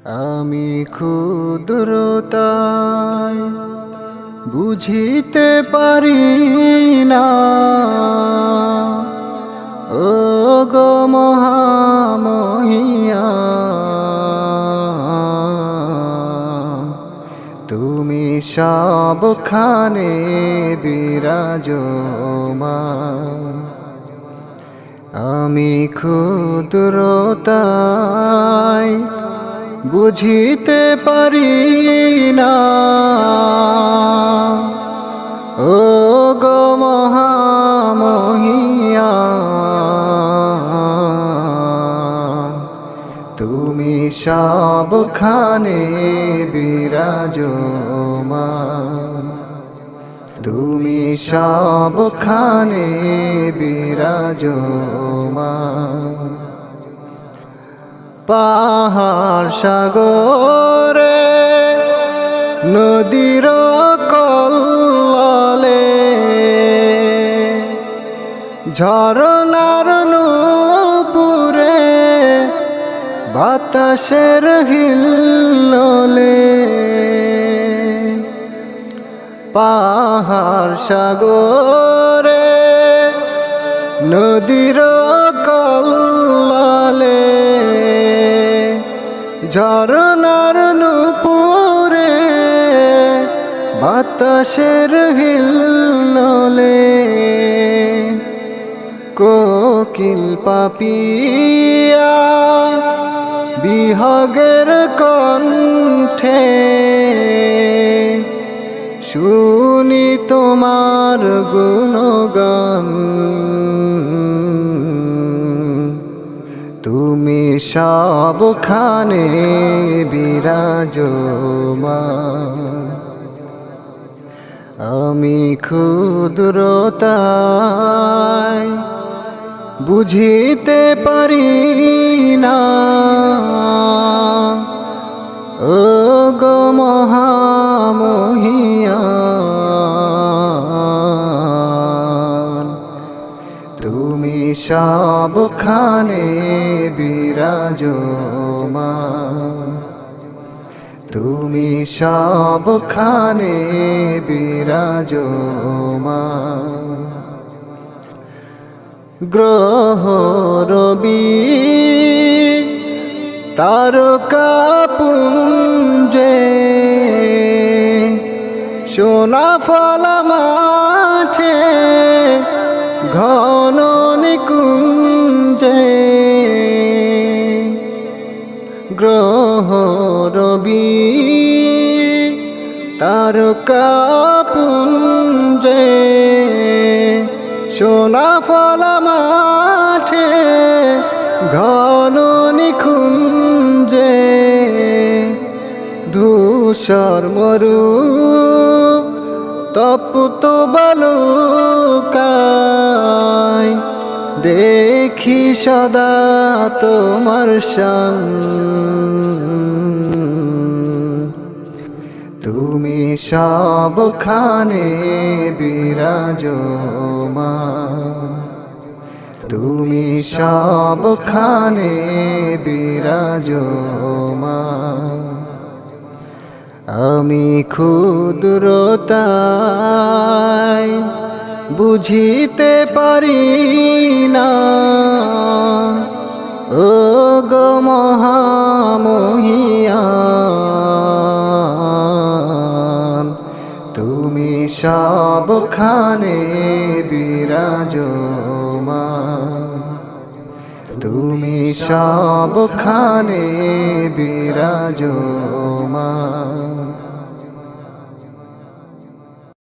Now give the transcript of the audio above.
আমি ক্ষুদ্রতায় বুঝিতে পারি না, ও গো মহামহিয়ান, তুমি সবখানে বিরাজমান। আমি ক্ষুদ্রতায় বুঝিতে পারি না, ও গো মহামহিয়ান, তুমি সবখানে বিরাজমান। তুমি সবখানে বিরাজমান। পাহাড় সাগরে নদীর কল্লোলে, ঝরনার নূপুরে বাতাসের হিল্লোলে। পাহাড় সাগরে নদীর কল্লোলে, ঝরনার নূপুরে বাতাসের হিল্লোলে। কোকিল পাপিয়া বিহগের কণ্ঠে, শুনি তোমার গুণগান। তুমি সবখানে বিরাজমান। আমি ক্ষুদ্রতায় বুঝিতে পারি না, ও গো মহামহিয়ান, তুমি সবখানে বিরাজমান। তুমি সবখানে বিরাজমান। গ্রহ রবি তারকা পুঞ্জে, সোনা ফলা মাঠে ঘন নিকুঞ্জে। গ্রহ রবি তারকা পুঞ্জে, সোনা ফলা মাঠে ঘন নিকুঞ্জে। ধূসর মরু তপ্ত বালুকায়, দেখি সদা তোমার শান। তুমি সবখানে বিরাজমান। তুমি সবখানে বিরাজমান। আমি ক্ষুদ্রতায় বুঝিতে পারি না, ও গো মহামহিয়ান, তুমি সবখানে বিরাজমান। তুমি সবখানে বিরাজমান।